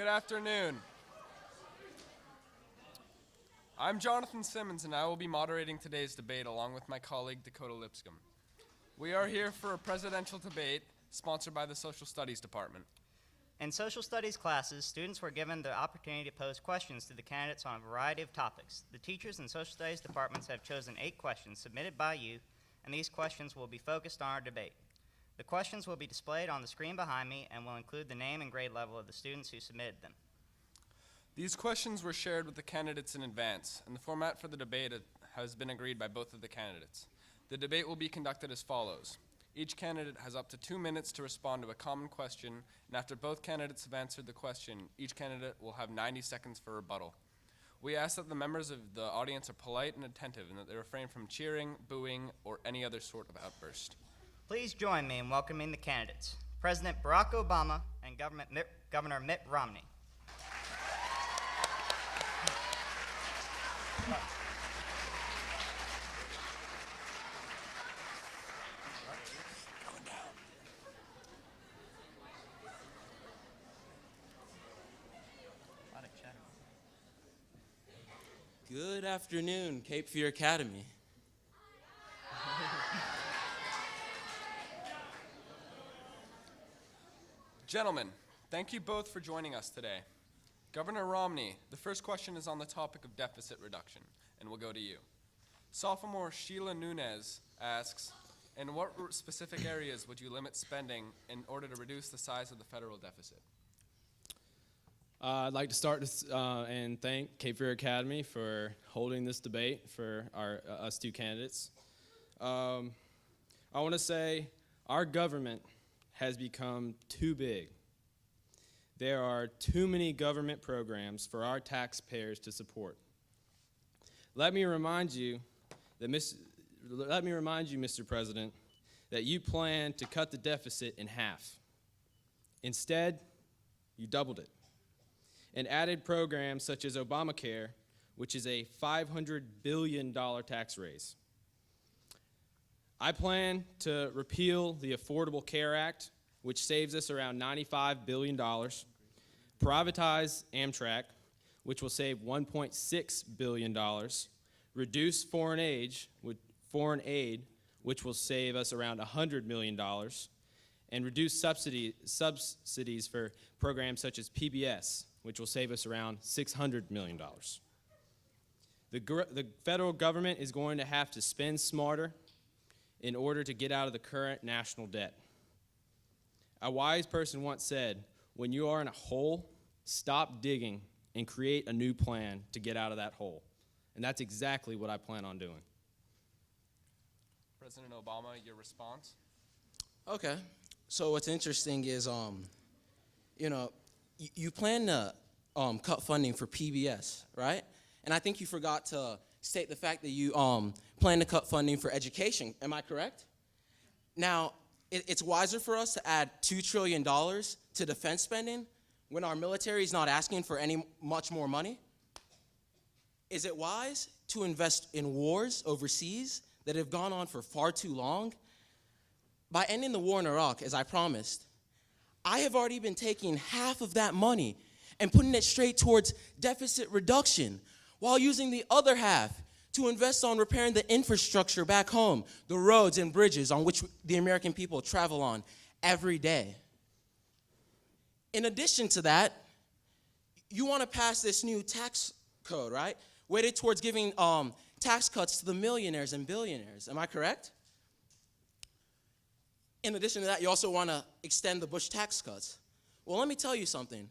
Good afternoon. I'm Jonathan Simmons, and I will be moderating today's debate along with my colleague Dakota Lipscomb. We are here for a presidential debate sponsored by the Social Studies Department. In social studies classes, students were given the opportunity to pose questions to the candidates on a variety of topics. The teachers and social studies departments have chosen 8 questions submitted by you, and these questions will be focused on our debate. The questions will be displayed on the screen behind me and will include the name and grade level of the students who submitted them. These questions were shared with the candidates in advance, and the format for the debate has been agreed by both of the candidates. The debate will be conducted as follows. Each candidate has up to 2 minutes to respond to a common question, and after both candidates have answered the question, each candidate will have 90 seconds for rebuttal. We ask that the members of the audience are polite and attentive and that they refrain from cheering, booing, or any other sort of outburst. Please join me in welcoming the candidates, President Barack Obama and Governor Mitt Romney. Good afternoon, Cape Fear Academy. Gentlemen, thank you both for joining us today. Governor Romney, the first question is on the topic of deficit reduction, and we'll go to you. Sophomore Sheila Nunez asks, in what specific areas would you limit spending in order to reduce the size of the federal deficit? I'd like to start and thank Cape Fear Academy for holding this debate for us 2 candidates. I want to say our government has become too big. There are too many government programs for our taxpayers to support. Let me remind you, Mr. President, that you plan to cut the deficit in half. Instead, you doubled it and added programs such as Obamacare, which is a $500 billion tax raise. I plan to repeal the Affordable Care Act, which saves us around $95 billion, privatize Amtrak, which will save $1.6 billion, reduce foreign aid, which will save us around $100 million, and reduce subsidies for programs such as PBS, which will save us around $600 million. The federal government is going to have to spend smarter in order to get out of the current national debt. A wise person once said, when you are in a hole, stop digging and create a new plan to get out of that hole. And that's exactly what I plan on doing. President Obama, your response? Okay, so what's interesting is, you plan to cut funding for PBS, right? And I think you forgot to state the fact that you plan to cut funding for education. Am I correct? Now, it's wiser for us to add $2 trillion to defense spending when our military is not asking for much more money? Is it wise to invest in wars overseas that have gone on for far too long? By ending the war in Iraq, as I promised, I have already been taking half of that money and putting it straight towards deficit reduction, while using the other half to invest on repairing the infrastructure back home, the roads and bridges on which the American people travel on every day. In addition to that, you want to pass this new tax code, right? Weighted towards giving tax cuts to the millionaires and billionaires. Am I correct? In addition to that, you also want to extend the Bush tax cuts. Well, let me tell you something.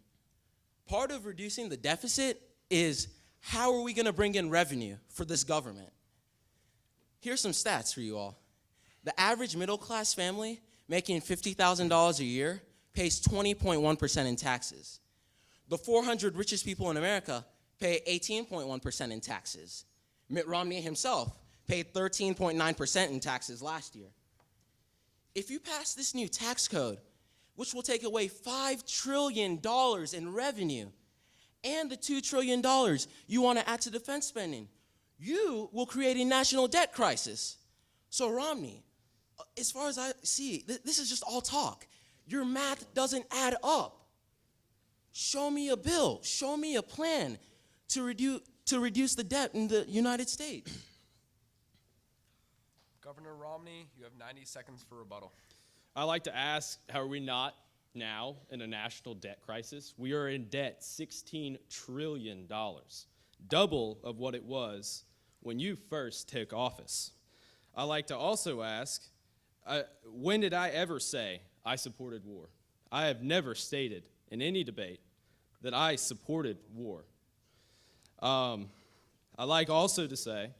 Part of reducing the deficit is how are we going to bring in revenue for this government? Here's some stats for you all. The average middle-class family making $50,000 a year pays 20.1% in taxes. The 400 richest people in America pay 18.1% in taxes. Mitt Romney himself paid 13.9% in taxes last year. If you pass this new tax code, which will take away $5 trillion in revenue, and the $2 trillion you want to add to defense spending, you will create a national debt crisis. So Romney, as far as I see, this is just all talk. Your math doesn't add up. Show me a bill. Show me a plan to reduce the debt in the United States. Governor Romney, you have 90 seconds for rebuttal. I like to ask, how are we not now in a national debt crisis? We are in debt $16 trillion, double of what it was when you first took office. I like to also ask, when did I ever say I supported war? I have never stated in any debate that I supported war. I like also to say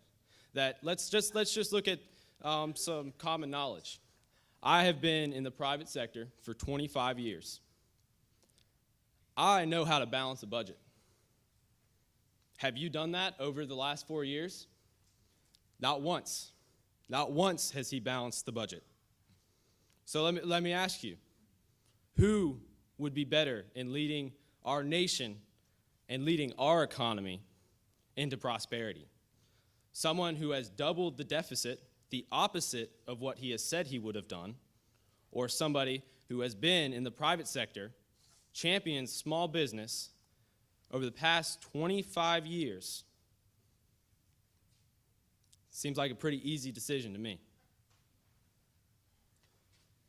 that let's just look at some common knowledge. I have been in the private sector for 25 years. I know how to balance a budget. Have you done that over the last 4 years? Not once. Not once has he balanced the budget. So let me ask you, who would be better in leading our nation and leading our economy into prosperity? Someone who has doubled the deficit, the opposite of what he has said he would have done, or somebody who has been in the private sector, champions small business over the past 25 years? Seems like a pretty easy decision to me.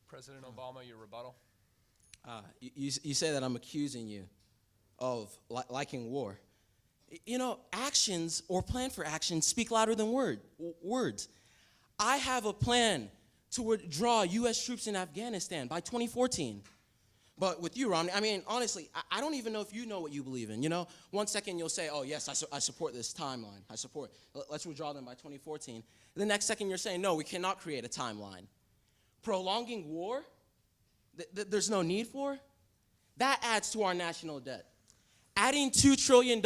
President Obama, your rebuttal. You say that I'm accusing you of liking war. You know, actions or plan for action speak louder than words. I have a plan to withdraw U.S. troops in Afghanistan by 2014. But with you, Romney, I mean, honestly, I don't even know if you know what you believe in. You know, one second you'll say, oh, yes, I support this timeline. Let's withdraw them by 2014. The next second you're saying, no, we cannot create a timeline. Prolonging war there's no need for, that adds to our national debt. Adding $2 trillion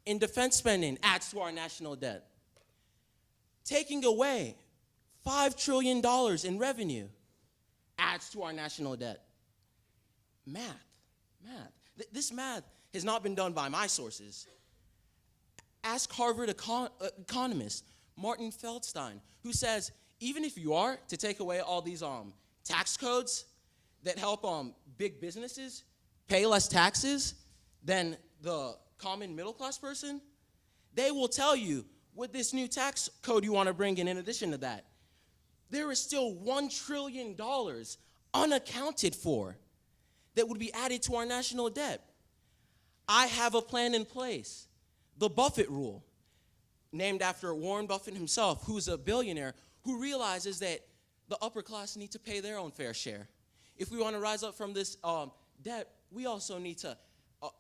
in defense spending adds to our national debt. Taking away $5 trillion in revenue adds to our national debt. Math. This math has not been done by my sources. Ask Harvard economist Martin Feldstein, who says even if you are to take away all these tax codes that help big businesses pay less taxes than the common middle class person, they will tell you with this new tax code you want to bring in addition to that, there is still $1 trillion unaccounted for that would be added to our national debt. I have a plan in place, the Buffett rule, named after Warren Buffett himself, who's a billionaire, who realizes that the upper class need to pay their own fair share. If we want to rise up from this debt, we also need to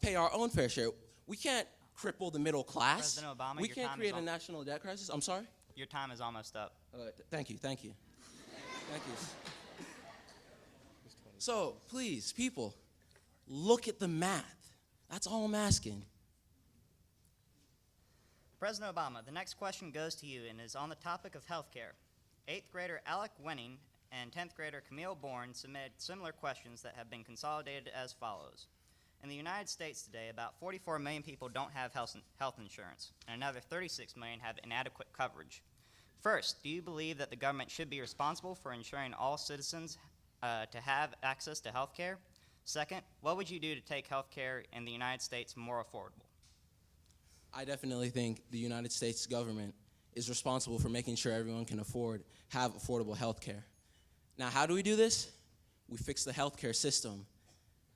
pay our own fair share. We can't cripple the middle class. President Obama, we your can't time create is a national debt crisis. I'm sorry? Your time is almost up. Thank you. So, please, people, look at the math. That's all I'm asking. President Obama, the next question goes to you and is on the topic of health care. 8th grader Alec Winning and 10th grader Camille Bourne submitted similar questions that have been consolidated as follows. In the United States today, about 44 million people don't have health insurance, and another 36 million have inadequate coverage. First, do you believe that the government should be responsible for ensuring all citizens to have access to health care? Second, what would you do to take health care in the United States more affordable? I definitely think the United States government is responsible for making sure everyone can have affordable health care. Now, how do we do this? We fix the health care system.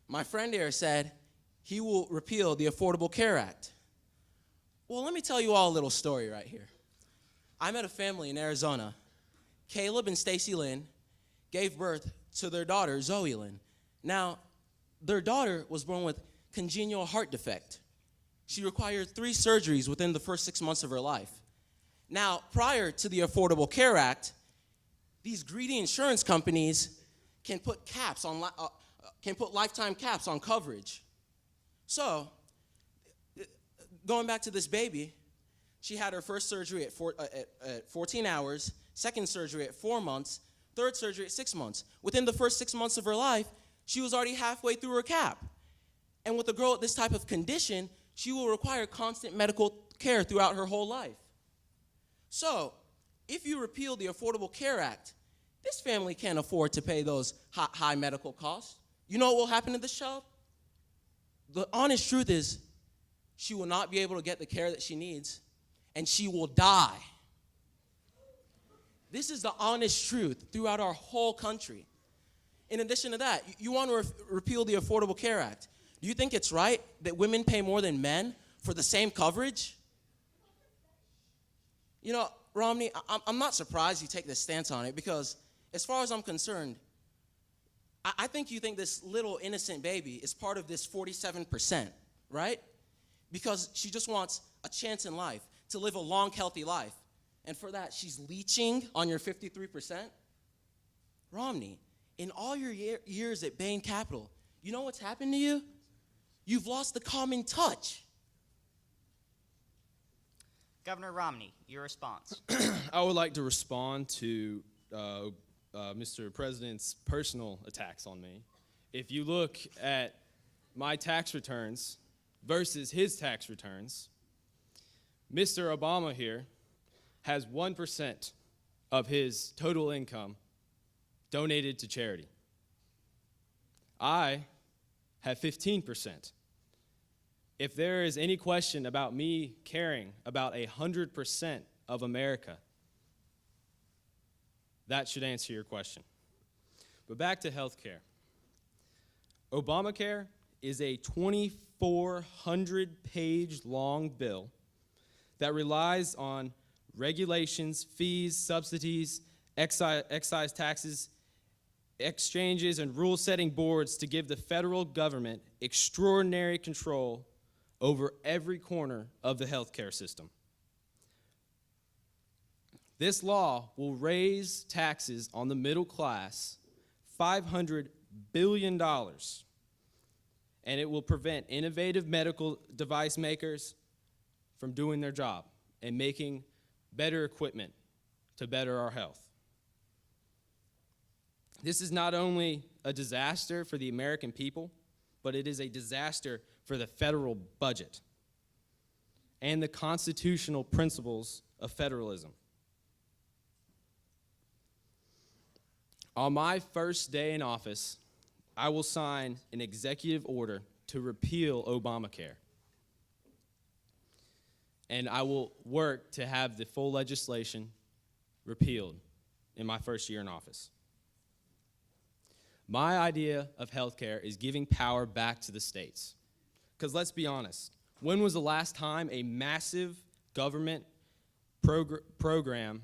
My friend here said he will repeal the Affordable Care Act. Well, let me tell you all a little story right here. I met a family in Arizona. Caleb and Stacy Lynn gave birth to their daughter, Zoe Lynn. Now, their daughter was born with congenital heart defect. She required 3 surgeries within the first 6 months of her life. Now, prior to the Affordable Care Act, these greedy insurance companies can put lifetime caps on coverage. So, going back to this baby, she had her first surgery at 14 hours, second surgery at 4 months, third surgery at 6 months. Within the first 6 months of her life, she was already halfway through her cap. And with a girl with this type of condition, she will require constant medical care throughout her whole life. So, if you repeal the Affordable Care Act, this family can't afford to pay those high medical costs. You know what will happen to this child? The honest truth is she will not be able to get the care that she needs, and she will die. This is the honest truth throughout our whole country. In addition to that, you want to repeal the Affordable Care Act. Do you think it's right that women pay more than men for the same coverage? You know, Romney, I'm not surprised you take this stance on it because, as far as I'm concerned, I think you think this little innocent baby is part of this 47%, right? Because she just wants a chance in life to live a long, healthy life. And for that, she's leeching on your 53%? Romney, in all your years at Bain Capital, you know what's happened to you? You've lost the common touch. Governor Romney, your response. I would like to respond to Mr. President's personal attacks on me. If you look at my tax returns versus his tax returns, Mr. Obama here has 1% of his total income donated to charity. I have 15%. If there is any question about me caring about 100% of America, that should answer your question. But back to health care. Obamacare is a 2,400-page long bill that relies on regulations, fees, subsidies, excise taxes, exchanges, and rule-setting boards to give the federal government extraordinary control over every corner of the healthcare system. This law will raise taxes on the middle class $500 billion, and it will prevent innovative medical device makers from doing their job and making better equipment to better our health. This is not only a disaster for the American people, but it is a disaster for the federal budget and the constitutional principles of federalism. On my first day in office, I will sign an executive order to repeal Obamacare. And I will work to have the full legislation repealed in my first year in office. My idea of healthcare is giving power back to the states. Because let's be honest, when was the last time a massive government program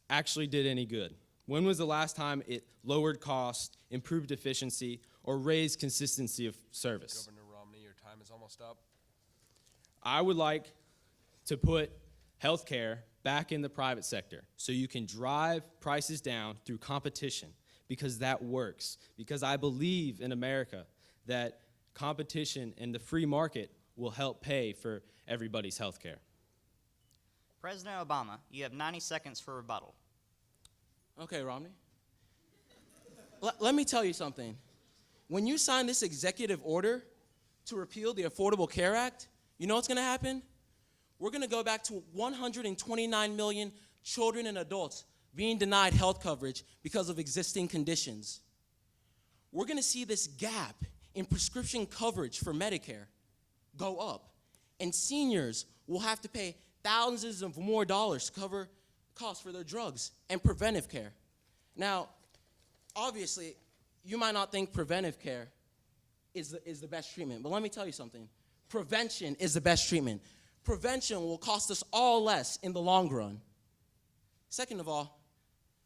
actually did any good? When was the last time it lowered cost, improved efficiency, or raised consistency of service? Governor Romney, your time is almost up. I would like to put healthcare back in the private sector so you can drive prices down through competition, because that works. Because I believe in America that competition and the free market will help pay for everybody's health care. President Obama, you have 90 seconds for rebuttal. Okay, Romney. Let me tell you something. When you sign this executive order to repeal the Affordable Care Act, you know what's going to happen? We're going to go back to 129 million children and adults being denied health coverage because of existing conditions. We're going to see this gap in prescription coverage for Medicare go up, and seniors will have to pay thousands of more dollars to cover costs for their drugs and preventive care. Now, obviously, you might not think preventive care is the best treatment, but let me tell you something. Prevention is the best treatment. Prevention will cost us all less in the long run. Second of all,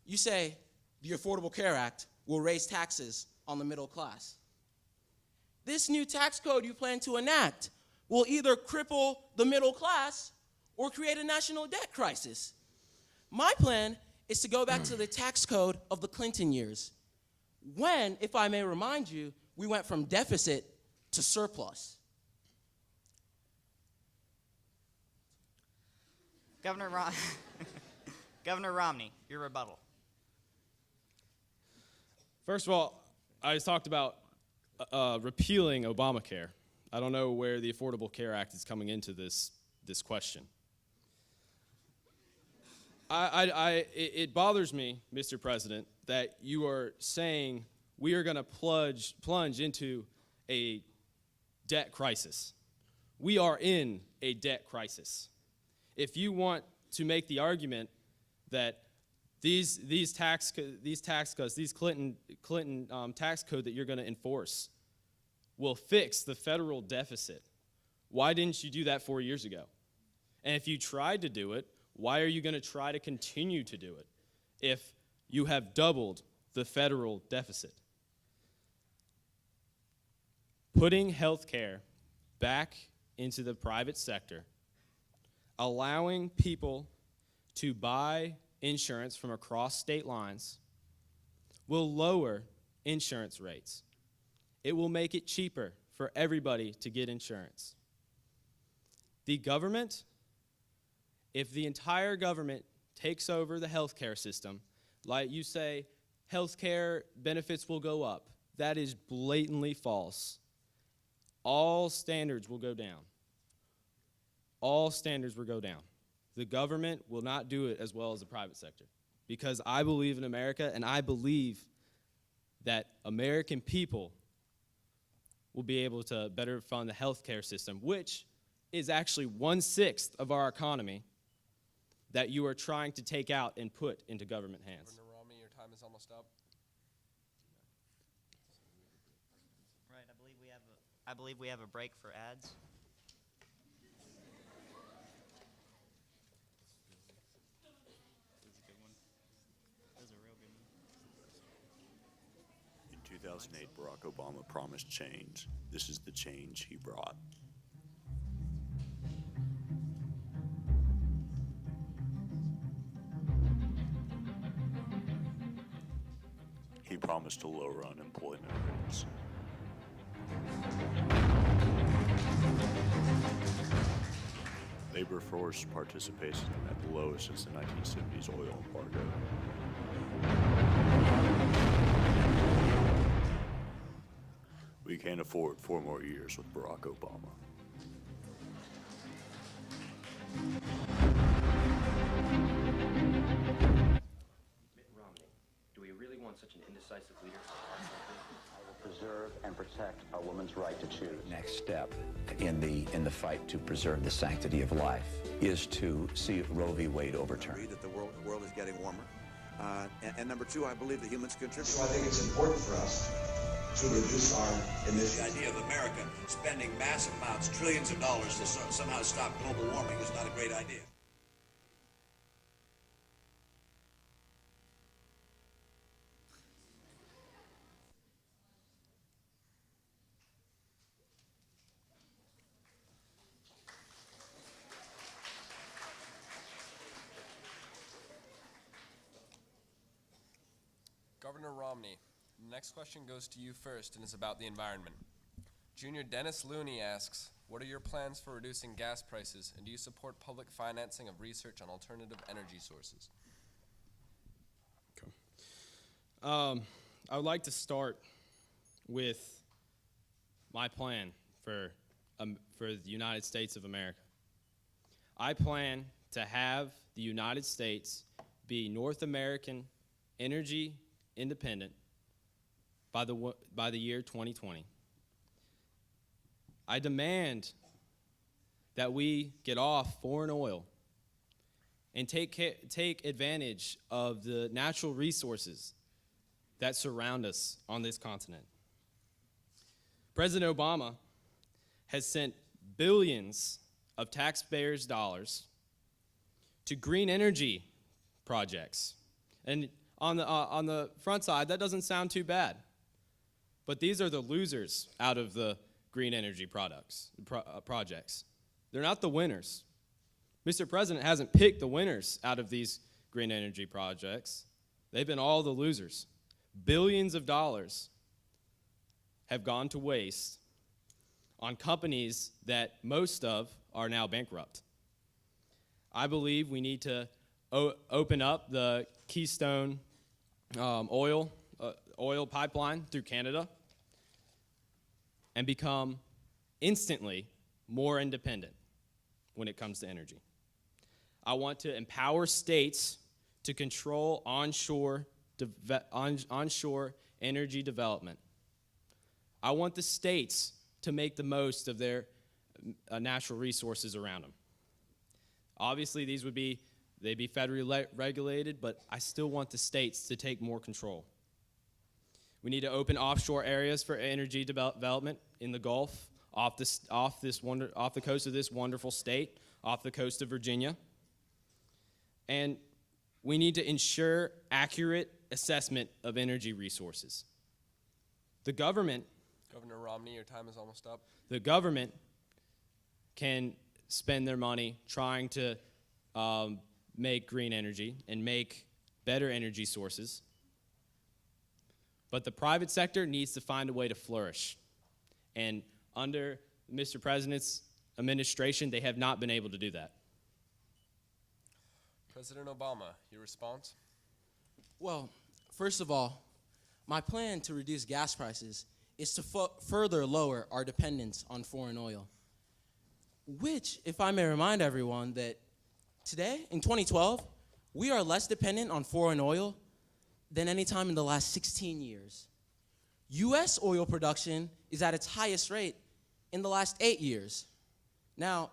you say the Affordable Care Act will raise taxes on the middle class. This new tax code you plan to enact will either cripple the middle class or create a national debt crisis. My plan is to go back to the tax code of the Clinton years, when, if I may remind you, we went from deficit to surplus. Governor Romney, your rebuttal. First of all, I just talked about repealing Obamacare. I don't know where the Affordable Care Act is coming into this question. It bothers me, Mr. President, that you are saying we are going to plunge into a debt crisis. We are in a debt crisis. If you want to make the argument that these tax cuts, these Clinton tax code that you're going to enforce will fix the federal deficit, why didn't you do that 4 years ago? And if you tried to do it, why are you going to try to continue to do it if you have doubled the federal deficit? Putting health care back into the private sector, allowing people to buy insurance from across state lines will lower insurance rates. It will make it cheaper for everybody to get insurance. The government, if the entire government takes over the healthcare system, like you say, healthcare benefits will go up. That is blatantly false. All standards will go down. All standards will go down. The government will not do it as well as the private sector, because I believe in America, and I believe that American people will be able to better fund the healthcare system, which is actually 1/6 of our economy that you are trying to take out and put into government hands. Governor Romney, your time is almost up. Right, I believe we have a break for ads. In 2008, Barack Obama promised change. This is the change he brought. He promised to lower unemployment rates. Labor force participation at the lowest since the 1970s oil embargo. We can't afford 4 more years with Barack Obama. Mitt Romney, do we really want such an indecisive leader? Preserve and protect a woman's right to choose. Next step in the fight to preserve the sanctity of life is to see Roe v. Wade overturned. That the world is getting warmer. And number 2, I believe that humans contribute. So I think it's important for us to reduce our emissions. The idea of America spending massive amounts, trillions of dollars to somehow stop global warming is not a great idea. Governor Romney, the next question goes to you first and is about the environment. Junior Dennis Looney asks, what are your plans for reducing gas prices, and do you support public financing of research on alternative energy sources? Okay. I would like to start with my plan for the United States of America. I plan to have the United States be North American energy independent by the year 2020. I demand that we get off foreign oil and take advantage of the natural resources that surround us on this continent. President Obama has sent billions of taxpayers' dollars to green energy projects. And on the front side, that doesn't sound too bad. But these are the losers out of the green energy projects. They're not the winners. Mr. President hasn't picked the winners out of these green energy projects. They've been all the losers. Billions of dollars have gone to waste on companies that most of are now bankrupt. I believe we need to open up the Keystone oil pipeline through Canada and become instantly more independent when it comes to energy. I want to empower states to control onshore energy development. I want the states to make the most of their natural resources around them. Obviously, they'd be federally regulated, but I still want the states to take more control. We need to open offshore areas for energy development in the Gulf, off the coast of this wonderful state, off the coast of Virginia. And we need to ensure accurate assessment of energy resources. The government, Governor Romney, your time is almost up. the government can spend their money trying to make green energy and make better energy sources. But the private sector needs to find a way to flourish. And under Mr. President's administration, they have not been able to do that. President Obama, your response? Well, first of all, my plan to reduce gas prices is to further lower our dependence on foreign oil, which, if I may remind everyone, that today, in 2012, we are less dependent on foreign oil than any time in the last 16 years. U.S. oil production is at its highest rate in the last 8 years. Now,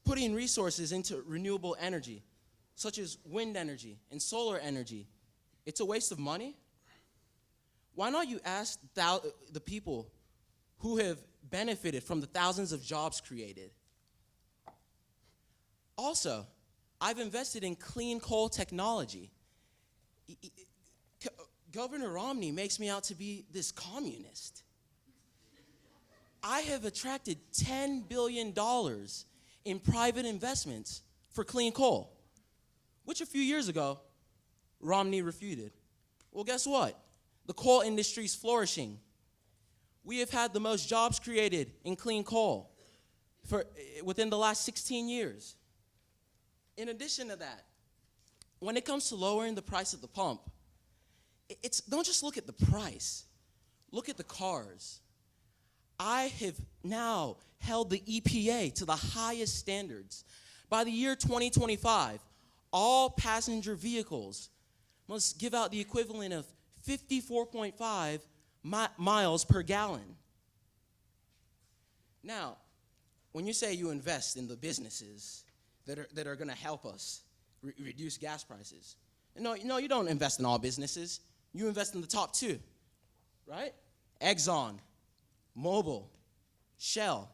putting resources into renewable energy, such as wind energy and solar energy, it's a waste of money? Why not you ask the people who have benefited from the thousands of jobs created? Also, I've invested in clean coal technology. Governor Romney makes me out to be this communist. I have attracted $10 billion in private investments for clean coal, which a few years ago, Romney refuted. Well, guess what? The coal industry is flourishing. We have had the most jobs created in clean coal within the last 16 years. In addition to that, when it comes to lowering the price at the pump, don't just look at the price. Look at the cars. I have now held the EPA to the highest standards. By the year 2025, all passenger vehicles must give out the equivalent of 54.5 miles per gallon. Now, when you say you invest in the businesses that are going to help us reduce gas prices, no, you don't invest in all businesses. You invest in the top two, right? Exxon, Mobil, Shell.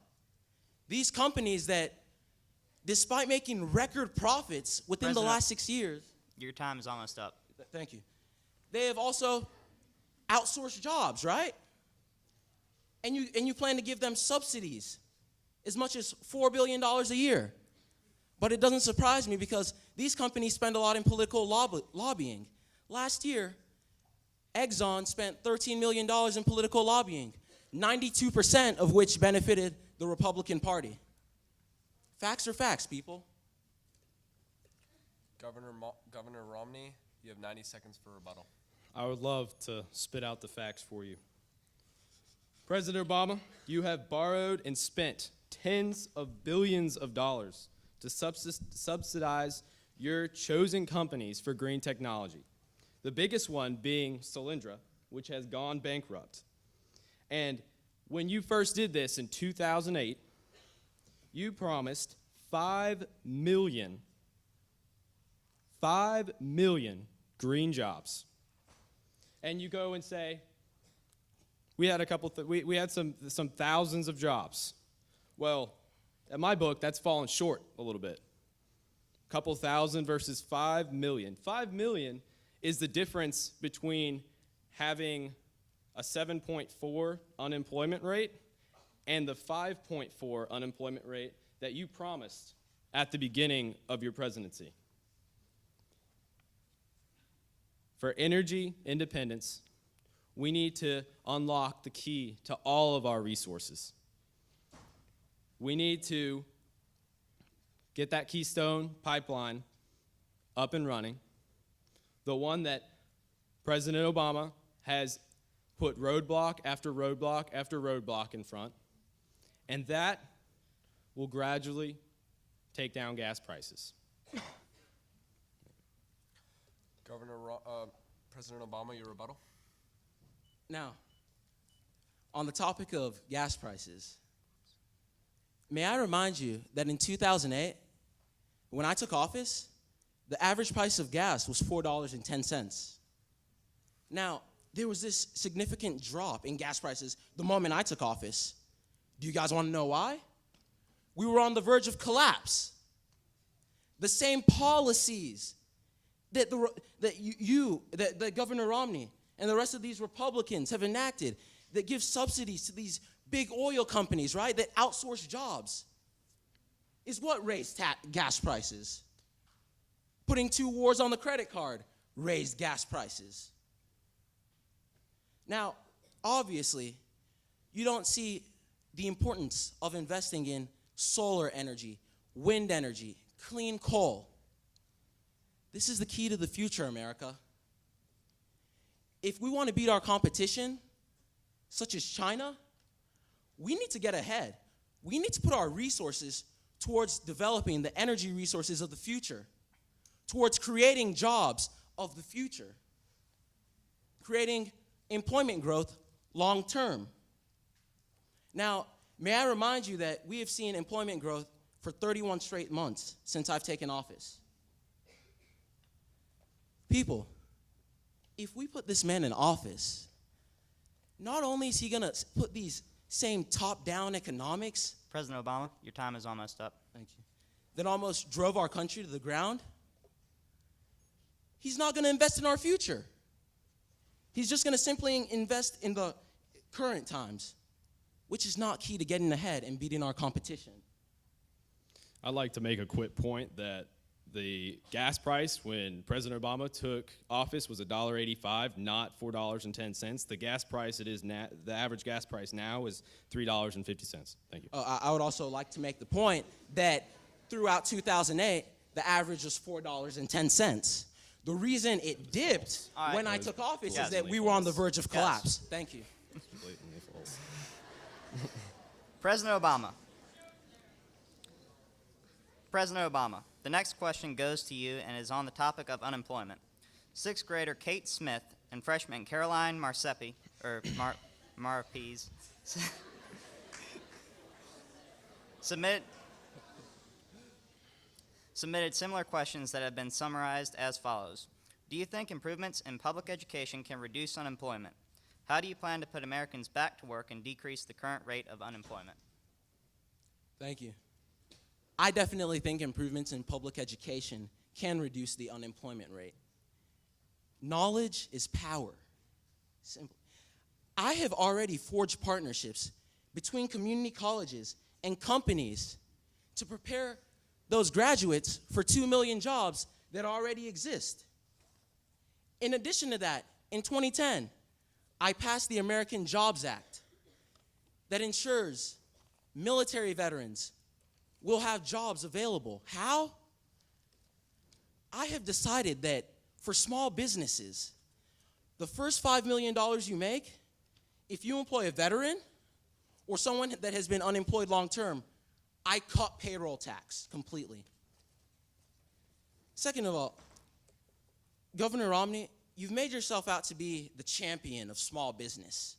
These companies that, despite making record profits within the last 6 years. Your time is almost up. Thank you. They have also outsourced jobs, right? And you plan to give them subsidies as much as $4 billion a year. But it doesn't surprise me because these companies spend a lot in political lobbying. Last year, Exxon spent $13 million in political lobbying, 92% of which benefited the Republican Party. Facts are facts, people. Governor Romney, you have 90 seconds for rebuttal. I would love to spit out the facts for you. President Obama, you have borrowed and spent tens of billions of dollars to subsidize your chosen companies for green technology. The biggest one being Solyndra, which has gone bankrupt. And when you first did this in 2008, you promised 5 million green jobs. And you go and say, we had we had some thousands of jobs. Well, in my book, that's fallen short a little bit. A couple thousand versus 5 million. 5 million is the difference between having a 7.4 unemployment rate and the 5.4 unemployment rate that you promised at the beginning of your presidency. For energy independence, we need to unlock the key to all of our resources. We need to get that Keystone pipeline up and running, the one that President Obama has put roadblock after roadblock after roadblock in front, and that will gradually take down gas prices. President Obama, your rebuttal. Now, on the topic of gas prices, may I remind you that in 2008, when I took office, the average price of gas was $4.10. Now, there was this significant drop in gas prices the moment I took office. Do you guys want to know why? We were on the verge of collapse. The same policies that Governor Romney and the rest of these Republicans have enacted that give subsidies to these big oil companies, right, that outsource jobs, is what raised gas prices. Putting 2 wars on the credit card raised gas prices. Now, obviously, you don't see the importance of investing in solar energy, wind energy, clean coal. This is the key to the future, America. If we want to beat our competition, such as China, we need to get ahead. We need to put our resources towards developing the energy resources of the future, towards creating jobs of the future, creating employment growth long term. Now, may I remind you that we have seen employment growth for 31 straight months since I've taken office. People, if we put this man in office, not only is he going to put these same top-down economics, President Obama, your time is almost up. thank you, that almost drove our country to the ground, he's not going to invest in our future. He's just going to simply invest in the current times, which is not key to getting ahead and beating our competition. I'd like to make a quick point that the gas price when President Obama took office was $1.85, not $4.10. The gas price the average gas price now is $3.50. Thank you. I would also like to make the point that throughout 2008, the average was $4.10. The reason it dipped when I took office is that we were on the verge of collapse. Thank you. Blatantly false. President Obama. President Obama, the next question goes to you and is on the topic of unemployment. 6th grader Kate Smith and freshman Caroline Marpees submitted similar questions that have been summarized as follows. Do you think improvements in public education can reduce unemployment? How do you plan to put Americans back to work and decrease the current rate of unemployment? Thank you. I definitely think improvements in public education can reduce the unemployment rate. Knowledge is power. Simple. I have already forged partnerships between community colleges and companies to prepare those graduates for 2 million jobs that already exist. In addition to that, in 2010, I passed the American Jobs Act that ensures military veterans will have jobs available. How? I have decided that for small businesses, the first $5 million you make, if you employ a veteran or someone that has been unemployed long term, I cut payroll tax completely. Second of all, Governor Romney, you've made yourself out to be the champion of small business.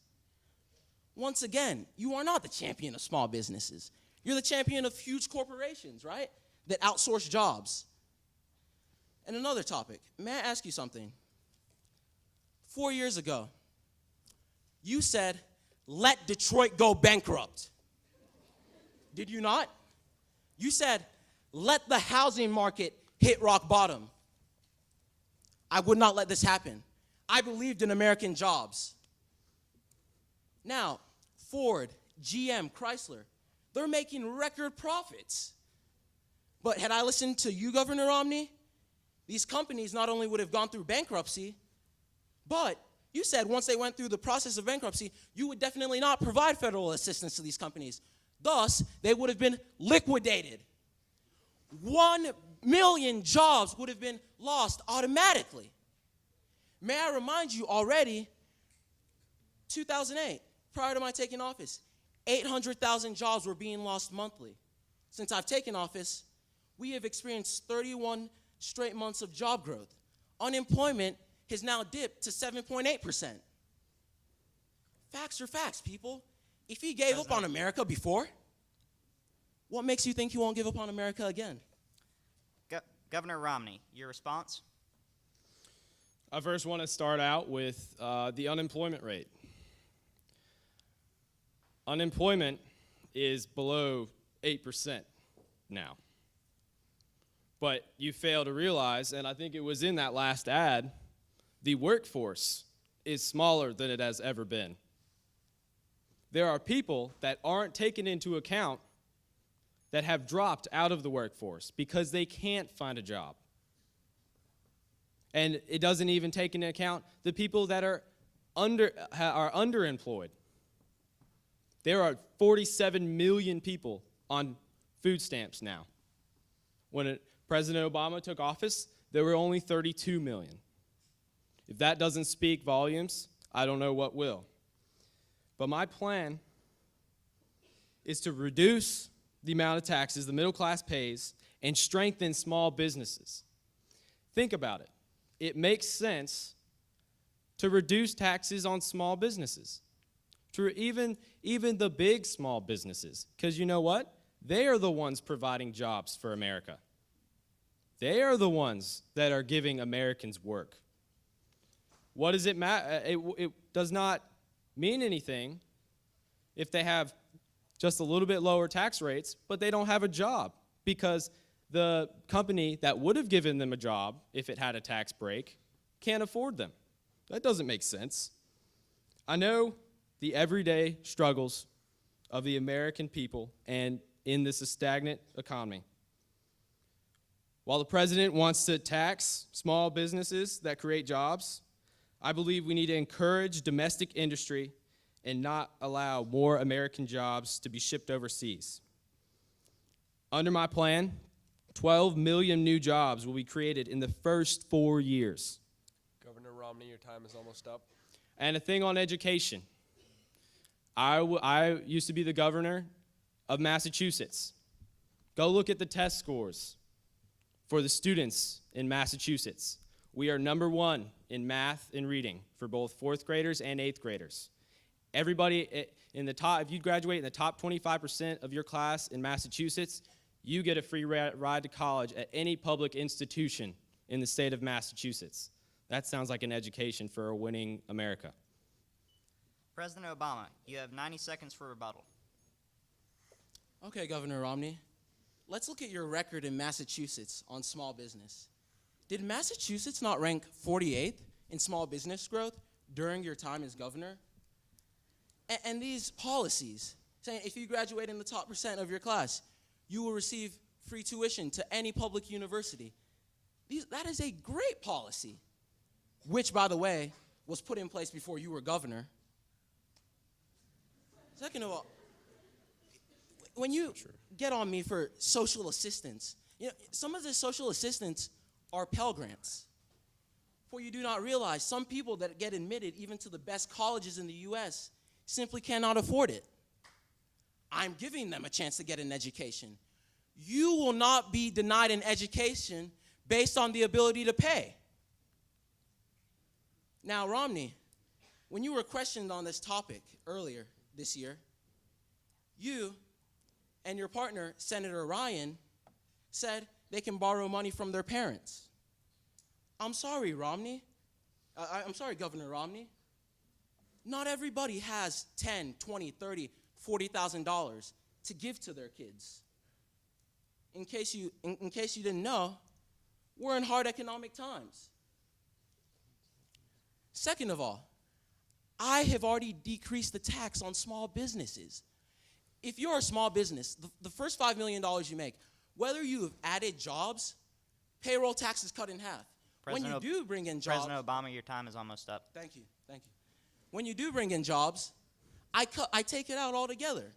Once again, you are not the champion of small businesses. You're the champion of huge corporations, right, that outsource jobs. And another topic, may I ask you something? 4 years ago, you said, let Detroit go bankrupt. Did you not? You said, let the housing market hit rock bottom. I would not let this happen. I believed in American jobs. Now, Ford, GM, Chrysler, they're making record profits. But had I listened to you, Governor Romney, these companies not only would have gone through bankruptcy, but you said once they went through the process of bankruptcy, you would definitely not provide federal assistance to these companies. Thus, they would have been liquidated. 1 million jobs would have been lost automatically. May I remind you already, 2008, prior to my taking office, 800,000 jobs were being lost monthly. Since I've taken office, we have experienced 31 straight months of job growth. Unemployment has now dipped to 7.8%. Facts are facts, people. If he gave up on America before, what makes you think he won't give up on America again? Governor Romney, your response? I first want to start out with the unemployment rate. Unemployment is below 8% now. But you fail to realize, and I think it was in that last ad, the workforce is smaller than it has ever been. There are people that aren't taken into account that have dropped out of the workforce because they can't find a job. And it doesn't even take into account the people that are underemployed. There are 47 million people on food stamps now. When President Obama took office, there were only 32 million. If that doesn't speak volumes, I don't know what will. But my plan is to reduce the amount of taxes the middle class pays and strengthen small businesses. Think about it. It makes sense to reduce taxes on small businesses, to even the big small businesses, because you know what? They are the ones providing jobs for America. They are the ones that are giving Americans work. What does it matter? It does not mean anything if they have just a little bit lower tax rates, but they don't have a job because the company that would have given them a job if it had a tax break can't afford them. That doesn't make sense. I know the everyday struggles of the American people and in this stagnant economy. While the president wants to tax small businesses that create jobs, I believe we need to encourage domestic industry and not allow more American jobs to be shipped overseas. Under my plan, 12 million new jobs will be created in the first 4 years. Governor Romney, your time is almost up. And a thing on education. I used to be the governor of Massachusetts. Go look at the test scores for the students in Massachusetts. We are number 1 in math and reading for both 4th graders and 8th graders. Everybody in the top, if you graduate in the top 25% of your class in Massachusetts, you get a free ride to college at any public institution in the state of Massachusetts. That sounds like an education for a winning America. President Obama, you have 90 seconds for rebuttal. Okay, Governor Romney, let's look at your record in Massachusetts on small business. Did Massachusetts not rank 48th in small business growth during your time as governor? And these policies, saying if you graduate in the top % of your class, you will receive free tuition to any public university. That is a great policy, which, by the way, was put in place before you were governor. Second of all, when you get on me for social assistance, you know, some of the social assistance are Pell Grants. For you do not realize some people that get admitted even to the best colleges in the U.S. simply cannot afford it. I'm giving them a chance to get an education. You will not be denied an education based on the ability to pay. Now, Romney, when you were questioned on this topic earlier this year, you and your partner, Senator Ryan, said they can borrow money from their parents. I'm sorry, Romney. I'm sorry, Governor Romney. Not everybody has $10, $20, $30, $40,000 to give to their kids. In case you didn't know, we're in hard economic times. Second of all, I have already decreased the tax on small businesses. If you're a small business, the first $5 million you make, whether you have added jobs, payroll tax is cut in half. When you do bring in jobs— President Obama, your time is almost up. Thank you. When you do bring in jobs, I take it out altogether.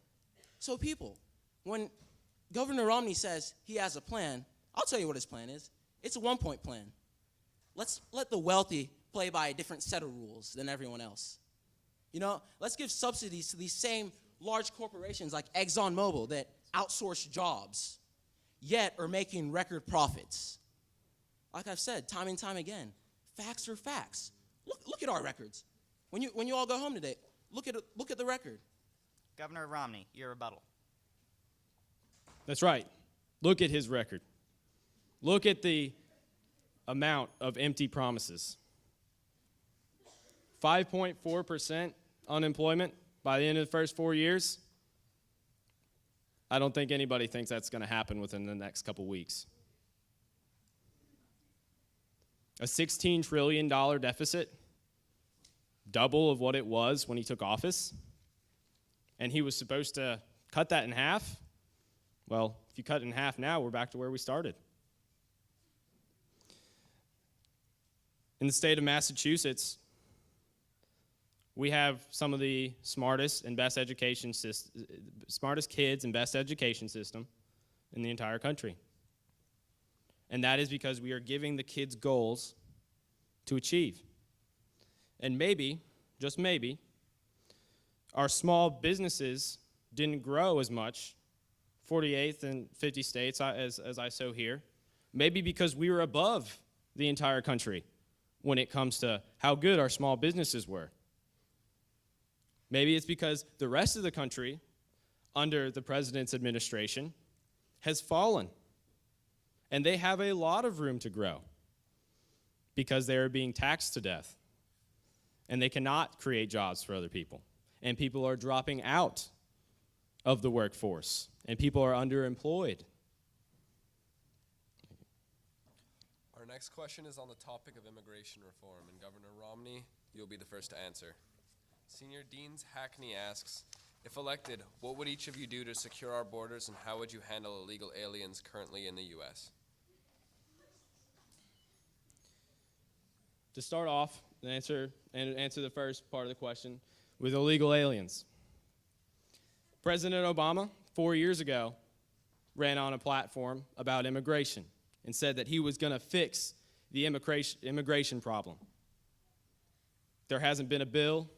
So people, when Governor Romney says he has a plan, I'll tell you what his plan is. It's a one-point plan. Let's let the wealthy play by a different set of rules than everyone else. You know, let's give subsidies to these same large corporations like ExxonMobil that outsource jobs, yet are making record profits. Like I've said time and time again, facts are facts. Look at our records. When you all go home today, Look at the record. Governor Romney, your rebuttal. That's right. Look at his record. Look at the amount of empty promises. 5.4% unemployment by the end of the first 4 years. I don't think anybody thinks that's going to happen within the next couple weeks. A $16 trillion deficit, double of what it was when he took office, and he was supposed to cut that in half. Well, if you cut it in half now, we're back to where we started. In the state of Massachusetts, we have some of the smartest and best smartest kids and best education system in the entire country. And that is because we are giving the kids goals to achieve. And maybe, just maybe, our small businesses didn't grow as much, 48th and 50 states as I so hear, maybe because we were above the entire country when it comes to how good our small businesses were. Maybe it's because the rest of the country, under the president's administration, has fallen. And they have a lot of room to grow because they are being taxed to death. And they cannot create jobs for other people. And people are dropping out of the workforce. And people are underemployed. Our next question is on the topic of immigration reform, and Governor Romney, you'll be the first to answer. Senior Deans Hackney asks, if elected, what would each of you do to secure our borders, and how would you handle illegal aliens currently in the U.S.? To start off, answer the first part of the question with illegal aliens. President Obama, 4 years ago, ran on a platform about immigration and said that he was going to fix the immigration problem. There hasn't been a bill,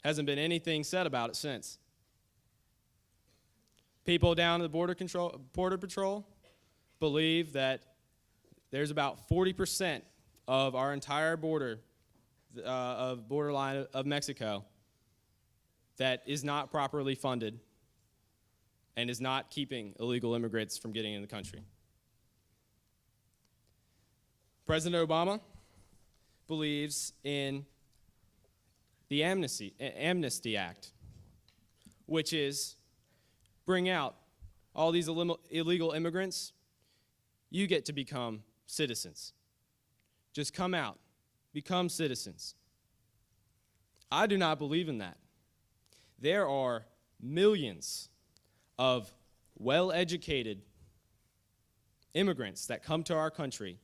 hasn't been anything said about it since. People down at the Border Patrol believe that there's about 40% of our entire borderline of Mexico that is not properly funded and is not keeping illegal immigrants from getting in the country. President Obama believes in the Amnesty Act, which is bring out all these illegal immigrants. You get to become citizens. Just come out, become citizens. I do not believe in that. There are millions of well-educated immigrants that come to our country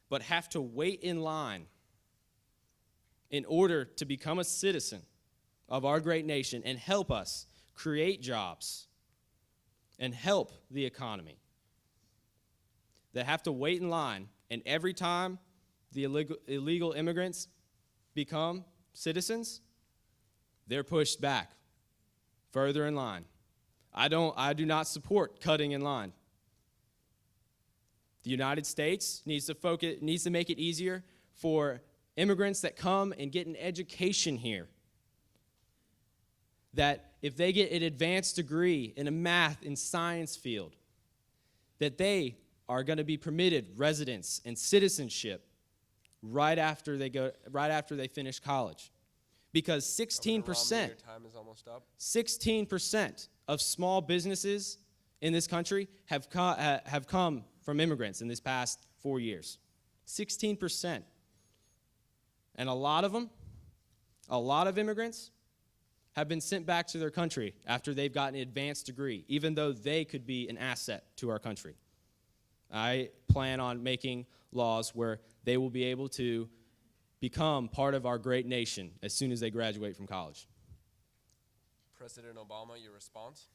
but have to wait in line in order to become a citizen of our great nation and help us create jobs and help the economy. That have to wait in line, and every time the illegal immigrants become citizens, they're pushed back further in line. I do not support cutting in line. The United States needs to make it easier for immigrants that come and get an education here. That if they get an advanced degree in a math and science field, that they are going to be permitted residence and citizenship right after they finish college. Because 16%, Romney, your time is almost up. 16% of small businesses in this country have come from immigrants in this past 4 years. 16%. And a lot of immigrants have been sent back to their country after they've gotten an advanced degree, even though they could be an asset to our country. I plan on making laws where they will be able to become part of our great nation as soon as they graduate from college. President Obama, your response?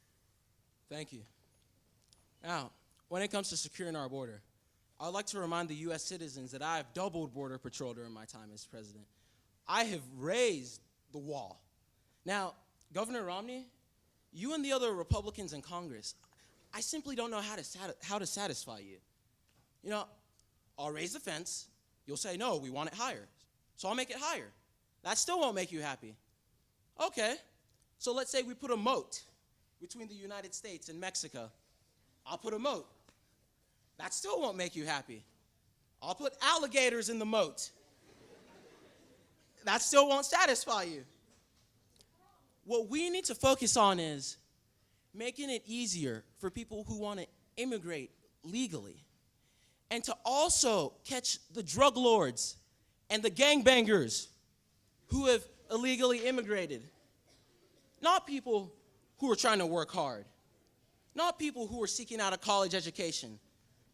Thank you. Now, when it comes to securing our border, I would like to remind the U.S. citizens that I have doubled Border Patrol during my time as president. I have raised the wall. Now, Governor Romney, you and the other Republicans in Congress, I simply don't know how to satisfy you. You know, I'll raise the fence. You'll say, no, we want it higher. So I'll make it higher. That still won't make you happy. Okay, so let's say we put a moat between the United States and Mexico. I'll put a moat. That still won't make you happy. I'll put alligators in the moat. That still won't satisfy you. What we need to focus on is making it easier for people who want to immigrate legally, and to also catch the drug lords and the gangbangers who have illegally immigrated. Not people who are trying to work hard. Not people who are seeking out a college education.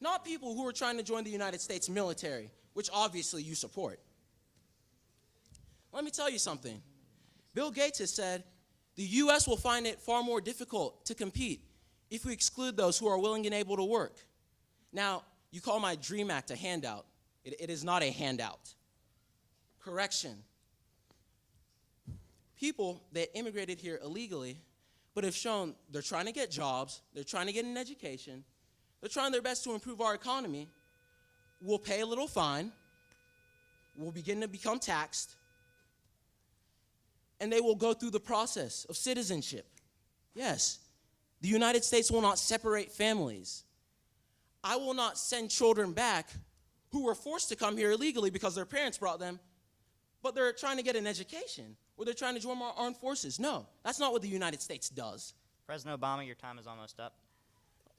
Not people who are trying to join the United States military, which obviously you support. Let me tell you something. Bill Gates has said the U.S. will find it far more difficult to compete if we exclude those who are willing and able to work. Now, you call my DREAM Act a handout. It is not a handout. Correction. People that immigrated here illegally but have shown they're trying to get jobs, they're trying to get an education, they're trying their best to improve our economy, will pay a little fine, will begin to become taxed, and they will go through the process of citizenship. Yes, the United States will not separate families. I will not send children back who were forced to come here illegally because their parents brought them, but they're trying to get an education, or they're trying to join our armed forces. No, that's not what the United States does. President Obama, your time is almost up.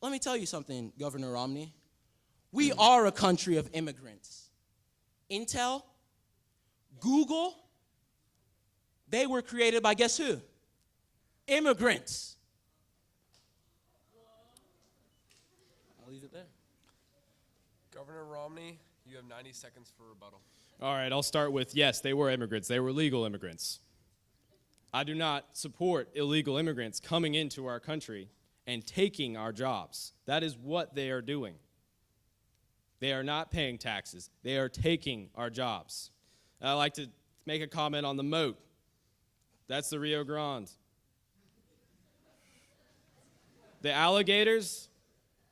Let me tell you something, Governor Romney. We are a country of immigrants. Intel, Google, they were created by guess who? Immigrants. I'll leave it there. Governor Romney, you have 90 seconds for rebuttal. All right, I'll start with, yes, they were immigrants. They were legal immigrants. I do not support illegal immigrants coming into our country and taking our jobs. That is what they are doing. They are not paying taxes. They are taking our jobs. And I'd like to make a comment on the moat. That's the Rio Grande. The alligators,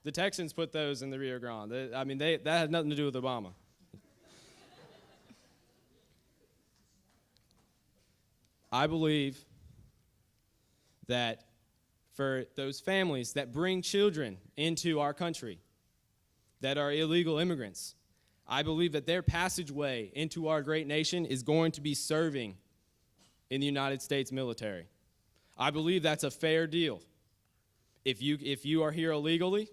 the Texans put those in the Rio Grande. That had nothing to do with Obama. I believe that for those families that bring children into our country that are illegal immigrants, I believe that their passageway into our great nation is going to be serving in the United States military. I believe that's a fair deal. If you are here illegally,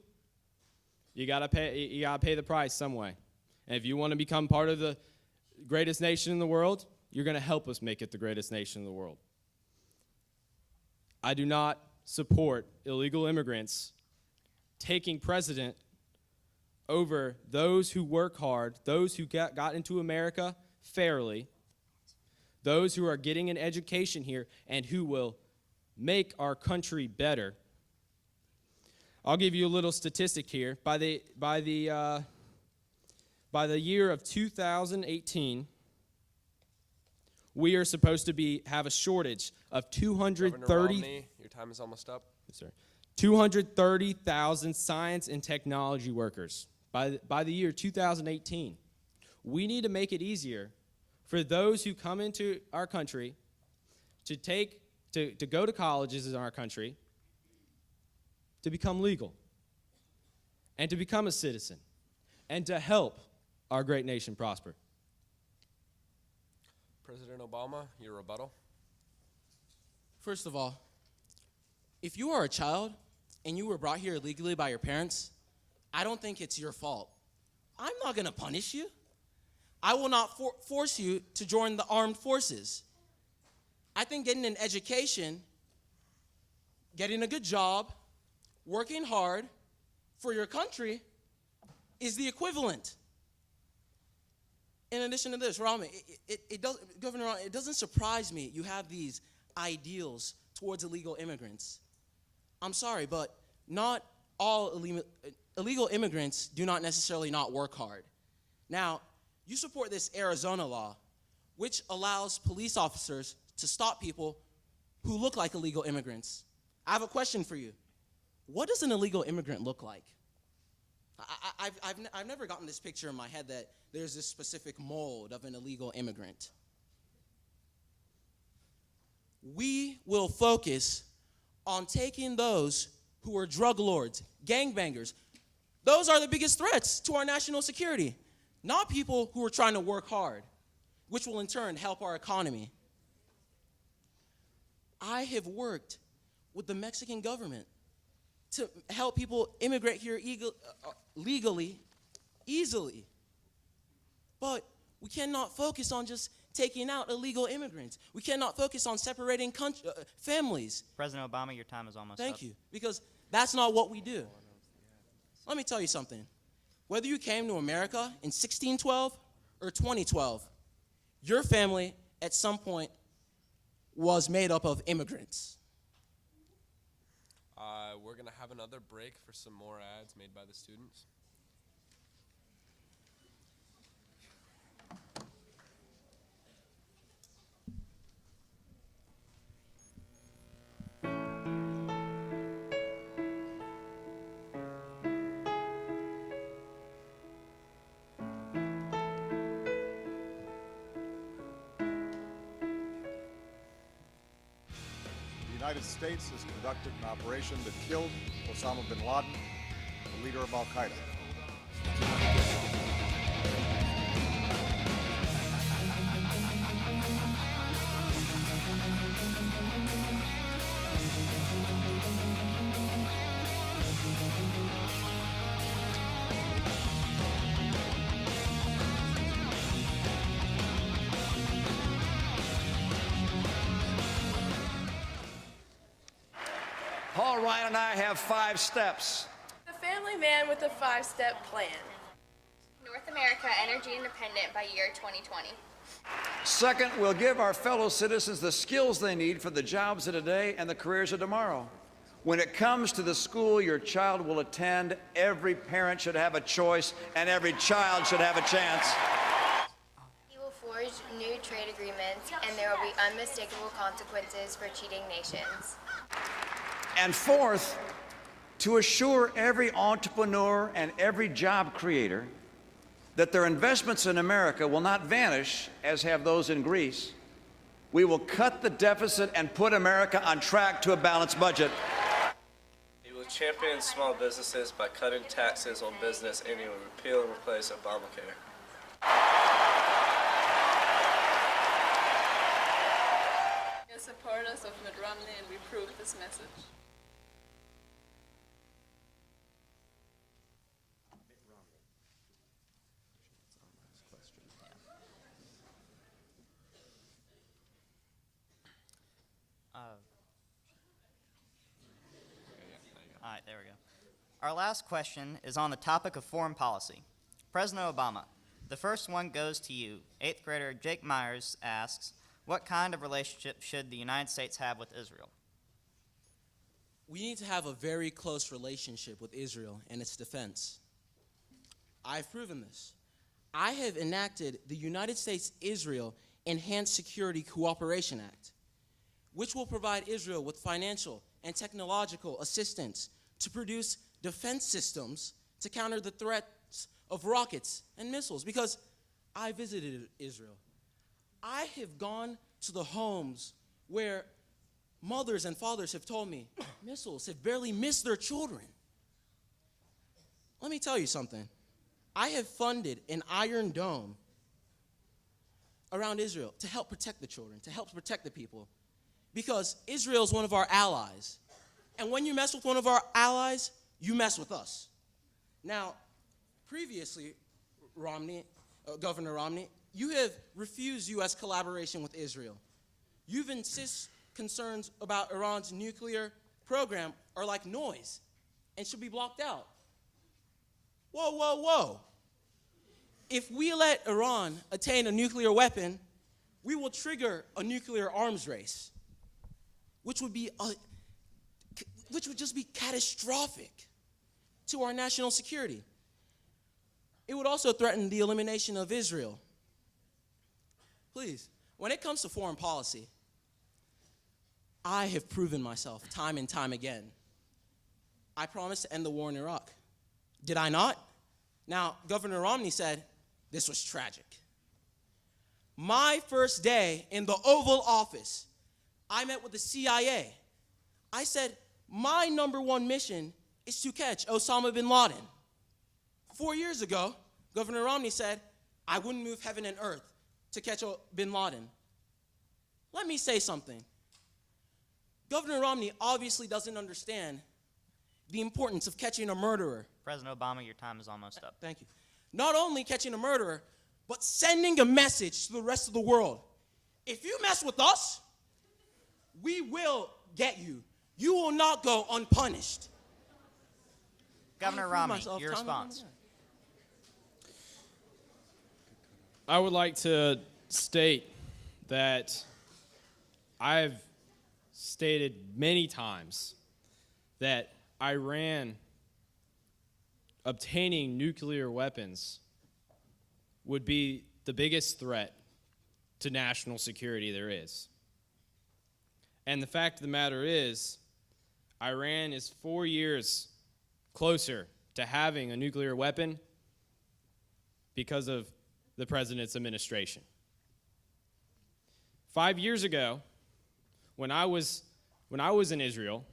you gotta pay the price some way. And if you want to become part of the greatest nation in the world, you're going to help us make it the greatest nation in the world. I do not support illegal immigrants taking precedent over those who work hard, those who got into America fairly, those who are getting an education here and who will make our country better. I'll give you a little statistic here. By the year of 2018, we are supposed to have a shortage of 230. Governor Romney, your time is almost up. Yes, sir. 230,000 science and technology workers by the year 2018. We need to make it easier for those who come into our country to go to colleges in our country, to become legal, and to become a citizen, and to help our great nation prosper. President Obama, your rebuttal. First of all, if you are a child and you were brought here illegally by your parents, I don't think it's your fault. I'm not going to punish you. I will not force you to join the armed forces. I think getting an education, getting a good job, working hard for your country is the equivalent. In addition to this, Rahman, Governor Rahman, it doesn't surprise me you have these ideals towards illegal immigrants. I'm sorry, but not all illegal immigrants do not necessarily not work hard. Now, you support this Arizona law, which allows police officers to stop people who look like illegal immigrants. I have a question for you. What does an illegal immigrant look like? I've never gotten this picture in my head that there's this specific mold of an illegal immigrant. we will focus on taking those who are drug lords, gangbangers. Those are the biggest threats to our national security, not people who are trying to work hard, which will in turn help our economy. I have worked with the Mexican government to help people immigrate here legally, easily. But we cannot focus on just taking out illegal immigrants. We cannot focus on separating families. President Obama, your time is almost up. Thank you, because that's not what we do. Let me tell you something. Whether you came to America in 1612 or 2012, your family at some point was made up of immigrants. We're going to have another break for some more ads made by the students. The United States has conducted an operation that killed Osama bin Laden, the leader of Al-Qaeda. Paul Ryan and I have 5 steps. The family man with a 5-step plan. North America energy independent by year 2020. Second, we'll give our fellow citizens the skills they need for the jobs of today and the careers of tomorrow. When it comes to the school your child will attend, every parent should have a choice and every child should have a chance. He will forge new trade agreements and there will be unmistakable consequences for cheating nations. And fourth, to assure every entrepreneur and every job creator that their investments in America will not vanish as have those in Greece, we will cut the deficit and put America on track to a balanced budget. He will champion small businesses by cutting taxes on business, and he will repeal and replace Obamacare. As supporters of Mitt Romney, and we prove this message. All right, there we go. Our last question is on the topic of foreign policy. President Obama, the first one goes to you. 8th grader Jake Myers asks, what kind of relationship should the United States have with Israel? We need to have a very close relationship with Israel and its defense. I've proven this. I have enacted the United States-Israel Enhanced Security Cooperation Act, which will provide Israel with financial and technological assistance to produce defense systems to counter the threats of rockets and missiles. Because I visited Israel. I have gone to the homes where mothers and fathers have told me missiles have barely missed their children. Let me tell you something. I have funded an Iron Dome around Israel to help protect the children, to help protect the people, because Israel is one of our allies. And when you mess with one of our allies, you mess with us. Now, previously, Governor Romney, you have refused U.S. collaboration with Israel. You've insisted concerns about Iran's nuclear program are like noise and should be blocked out. Whoa, whoa, whoa. If we let Iran attain a nuclear weapon, we will trigger a nuclear arms race, which would just be catastrophic to our national security. It would also threaten the elimination of Israel. Please, when it comes to foreign policy, I have proven myself time and time again. I promised to end the war in Iraq. Did I not? Now, Governor Romney said this was tragic. My first day in the Oval Office, I met with the CIA. I said, my number one mission is to catch Osama bin Laden. 4 years ago, Governor Romney said, I wouldn't move heaven and earth to catch bin Laden. Let me say something. Governor Romney obviously doesn't understand the importance of catching a murderer. President Obama, your time is almost up. Thank you. Not only catching a murderer, but sending a message to the rest of the world. If you mess with us, we will get you. You will not go unpunished. Governor Romney, your response. I would like to state that I've stated many times that Iran obtaining nuclear weapons would be the biggest threat to national security there is. And the fact of the matter is, Iran is 4 years closer to having a nuclear weapon because of the president's administration. 5 years ago, when I was in Israel,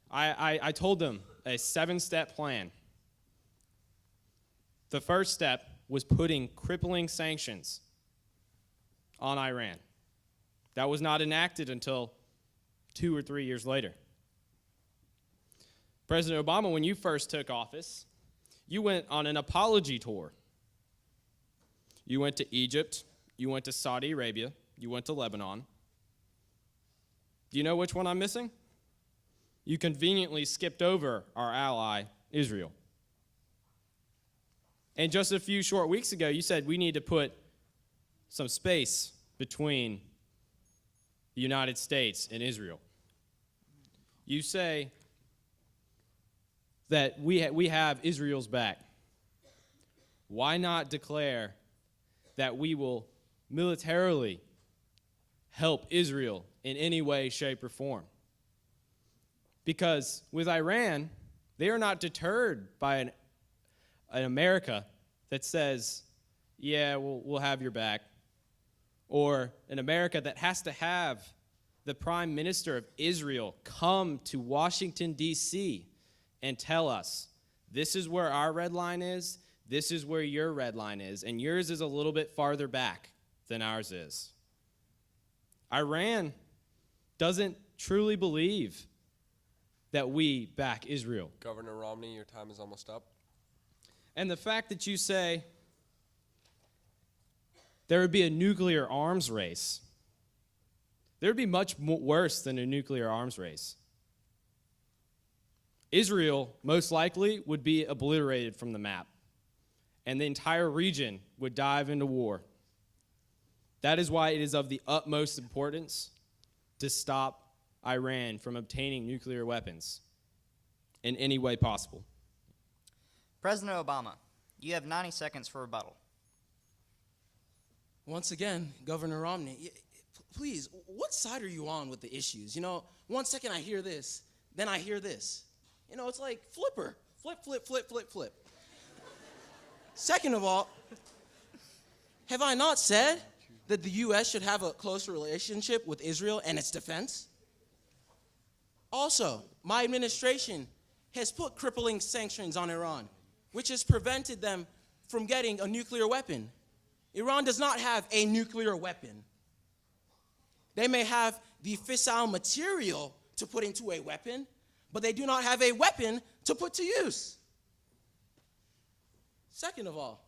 I told them a 7-step plan. The first step was putting crippling sanctions on Iran. That was not enacted until 2 or 3 years later. President Obama, when you first took office, you went on an apology tour. You went to Egypt, you went to Saudi Arabia, you went to Lebanon. Do you know which one I'm missing? You conveniently skipped over our ally, Israel. And just a few short weeks ago, you said we need to put some space between the United States and Israel. You say that we have Israel's back. Why not declare that we will militarily help Israel in any way, shape, or form? Because with Iran, they are not deterred by an America that says, yeah, we'll have your back, or an America that has to have the Prime Minister of Israel come to Washington, D.C. and tell us, this is where our red line is, this is where your red line is, and yours is a little bit farther back than ours is. Iran doesn't truly believe that we back Israel. Governor Romney, your time is almost up. And the fact that you say there would be a nuclear arms race, there would be much worse than a nuclear arms race. Israel, most likely, would be obliterated from the map, and the entire region would dive into war. That is why it is of the utmost importance to stop Iran from obtaining nuclear weapons in any way possible. President Obama, you have 90 seconds for rebuttal. Once again, Governor Romney, please, what side are you on with the issues? You know, 1 second I hear this, then I hear this. You know, it's like flipper. Flip, flip, flip, flip, flip. Second of all, have I not said that the U.S. should have a close relationship with Israel and its defense? Also, my administration has put crippling sanctions on Iran, which has prevented them from getting a nuclear weapon. Iran does not have a nuclear weapon. They may have the fissile material to put into a weapon, but they do not have a weapon to put to use. Second of all,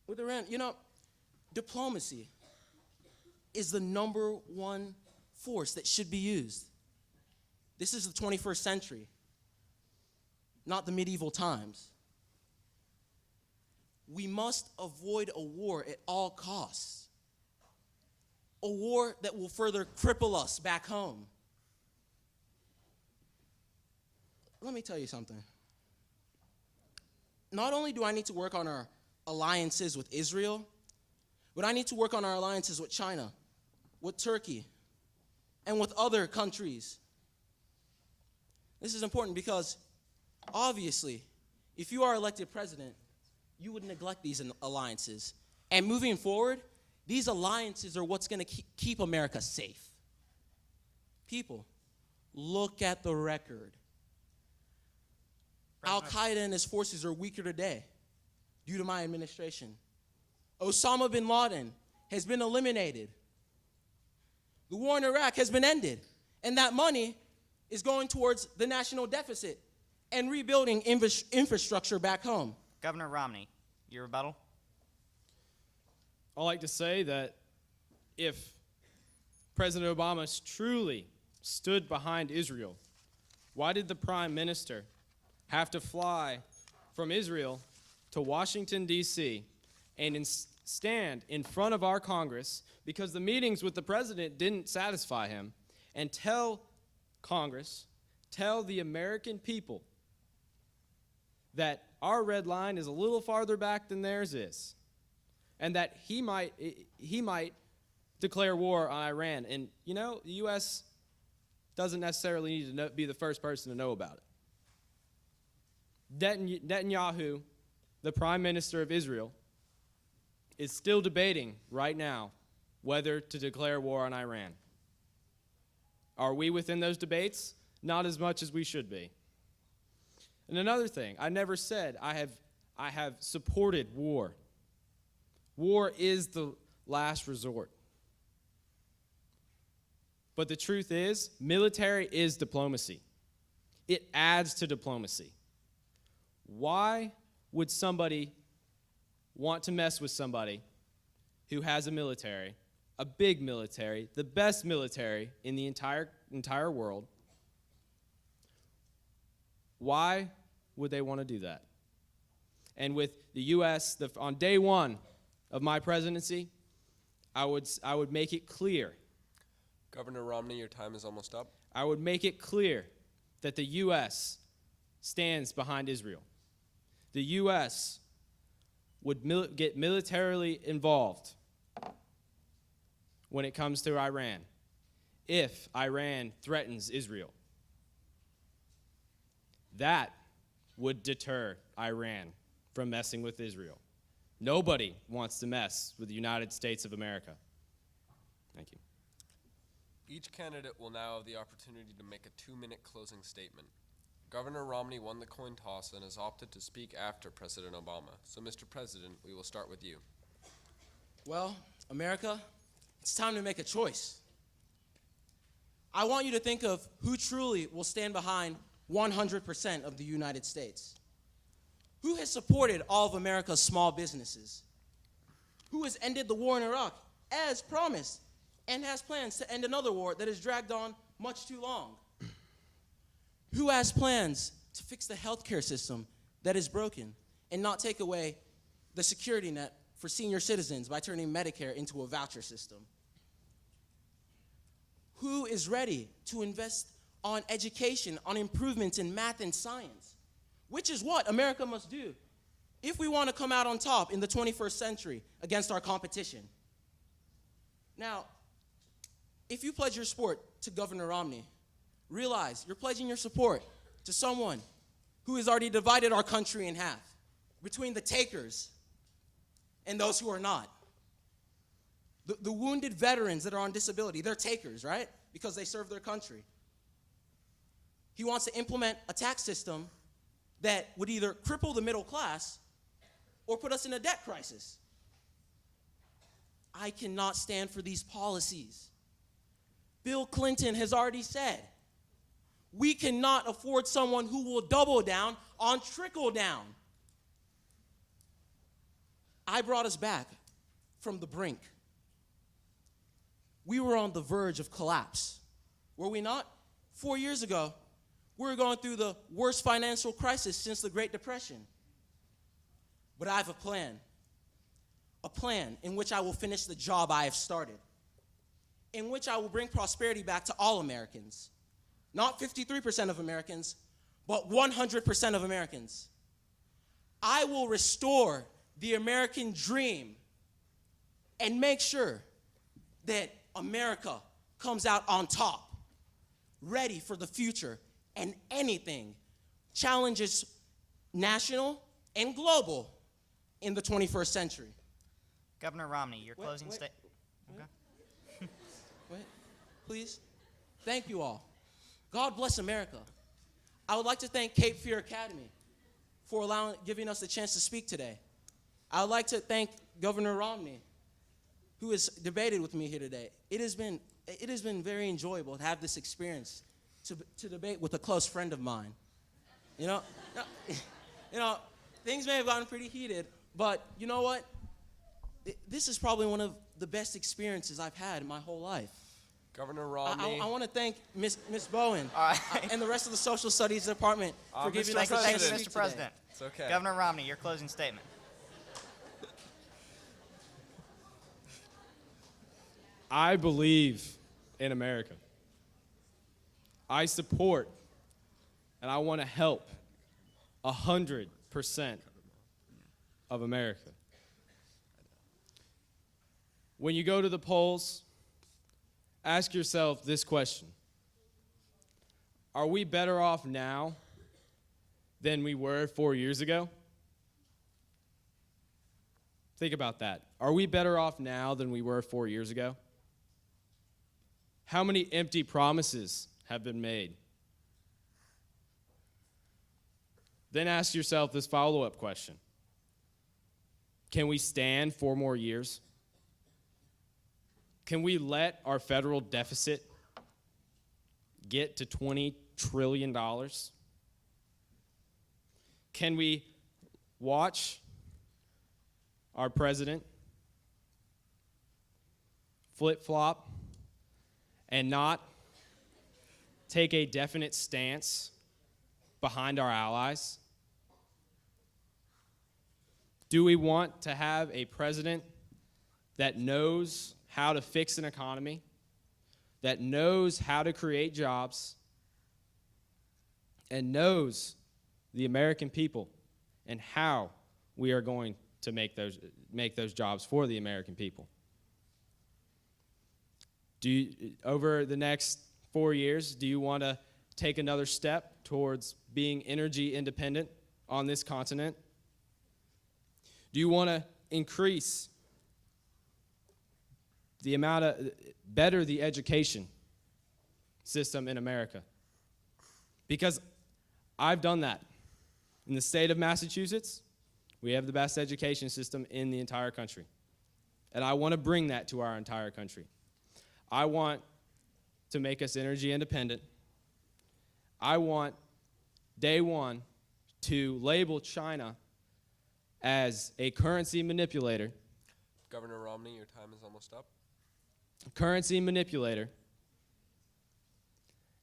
with Iran, you know, diplomacy is the number one force that should be used. This is the 21st century, not the medieval times. We must avoid a war at all costs. A war that will further cripple us back home. Let me tell you something. Not only do I need to work on our alliances with Israel, but I need to work on our alliances with China, with Turkey, and with other countries. This is important because, obviously, if you are elected president, you would neglect these alliances. And moving forward, These alliances are what's going to keep America safe. People, look at the record. Al-Qaeda and his forces are weaker today due to my administration. Osama bin Laden has been eliminated. The war in Iraq has been ended. And that money is going towards the national deficit and rebuilding infrastructure back home. Governor Romney, your rebuttal? I like to say that if President Obama truly stood behind Israel, why did the Prime Minister have to fly from Israel to Washington, D.C., and stand in front of our Congress because the meetings with the President didn't satisfy him, and tell Congress, tell the American people that our red line is a little farther back than theirs is, and that he might declare war on Iran. And, you know, the U.S. doesn't necessarily need to be the first person to know about it. Netanyahu, the Prime Minister of Israel, is still debating right now whether to declare war on Iran. Are we within those debates? Not as much as we should be. And another thing, I never said I have supported war. War is the last resort. But the truth is, military is diplomacy. It adds to diplomacy. Why would somebody want to mess with somebody who has a military, a big military, the best military in the entire world? Why would they want to do that? And with the U.S., on day one of my presidency, I would make it clear. Governor Romney, your time is almost up. I would make it clear that the U.S. stands behind Israel. The U.S. would get militarily involved when it comes to Iran if Iran threatens Israel. That would deter Iran from messing with Israel. Nobody wants to mess with the United States of America. Thank you. Each candidate will now have the opportunity to make a 2-minute closing statement. Governor Romney won the coin toss and has opted to speak after President Obama. So, Mr. President, we will start with you. Well, America, it's time to make a choice. I want you to think of who truly will stand behind 100% of the United States. Who has supported all of America's small businesses? Who has ended the war in Iraq as promised and has plans to end another war that has dragged on much too long? Who has plans to fix the healthcare system that is broken and not take away the security net for senior citizens by turning Medicare into a voucher system? Who is ready to invest on education, on improvements in math and science, which is what America must do if we want to come out on top in the 21st century against our competition? Now, if you pledge your support to Governor Romney, realize you're pledging your support to someone who has already divided our country in half between the takers and those who are not. The wounded veterans that are on disability, they're takers, right? Because they serve their country. He wants to implement a tax system that would either cripple the middle class or put us in a debt crisis. I cannot stand for these policies. Bill Clinton has already said, we cannot afford someone who will double down on trickle down. I brought us back from the brink. We were on the verge of collapse, were we not? 4 years ago, we were going through the worst financial crisis since the Great Depression. But I have a plan in which I will finish the job I have started, in which I will bring prosperity back to all Americans. Not 53% of Americans, but 100% of Americans. I will restore the American dream and make sure that America comes out on top, ready for the future and anything challenges national and global in the 21st century. Governor Romney, your Wait, closing wait, statement. Okay. Wait, please. Thank you all. God bless America. I would like to thank Cape Fear Academy for giving us the chance to speak today. I would like to thank Governor Romney, who has debated with me here today. It has been very enjoyable to have this experience to debate with a close friend of mine. You know, things may have gotten pretty heated, but you know what? This is probably one of the best experiences I've had in my whole life. Governor Romney. I want to thank Miss Bowen Right. and the rest of the Social Studies Department for giving us the Thank chance you, to speak Mr. President. It's okay. Governor Romney, your closing statement. I believe in America. I support and I want to help 100% of America. When you go to the polls, ask yourself this question: are we better off now than we were 4 years ago? Think about that. Are we better off now than we were 4 years ago? How many empty promises have been made? Then ask yourself this follow-up question: can we stand 4 more years? Can we let our federal deficit get to $20 trillion? Can we watch our president flip-flop and not take a definite stance behind our allies? Do we want to have a president that knows how to fix an economy, that knows how to create jobs, and knows the American people and how we are going to make those jobs for the American people? Over the next 4 years, do you want to take another step towards being energy independent on this continent? Do you want to increase better the education system in America? Because I've done that. In the state of Massachusetts, we have the best education system in the entire country. And I want to bring that to our entire country. I want to make us energy independent. I want, day one, to label China as a currency manipulator. Governor Romney, your time is almost up. Currency manipulator,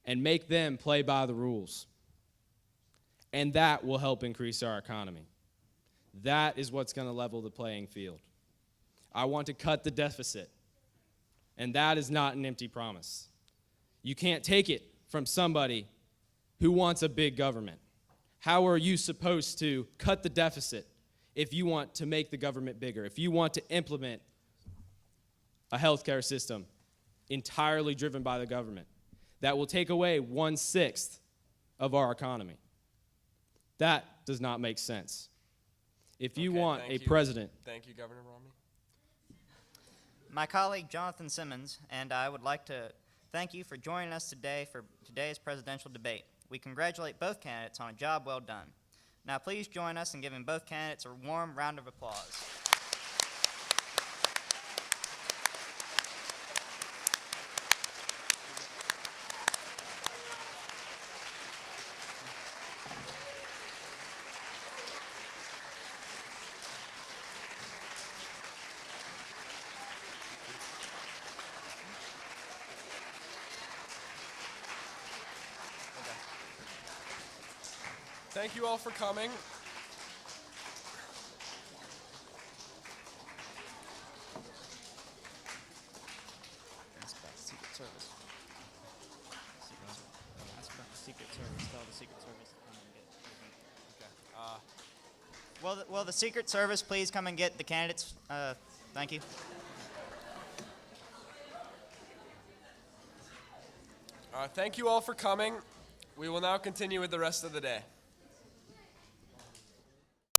and make them play by the rules. And that will help increase our economy. That is what's going to level the playing field. I want to cut the deficit, and that is not an empty promise. You can't take it from somebody who wants a big government. How are you supposed to cut the deficit if you want to make the government bigger, if you want to implement a healthcare system entirely driven by the government that will take away 1/6 of our economy? That does not make sense. If you want a president... Thank you, Governor Romney. My colleague Jonathan Simmons and I would like to thank you for joining us today for today's presidential debate. We congratulate both candidates on a job well done. Now please join us in giving both candidates a warm round of applause. Thank you all for coming. Ask about the Secret Service. Ask about the Secret Service. Tell the Secret Service to come and get. Will the Secret Service please come and get the candidates? Thank you. Thank you all for coming. We will now continue with the rest of the day.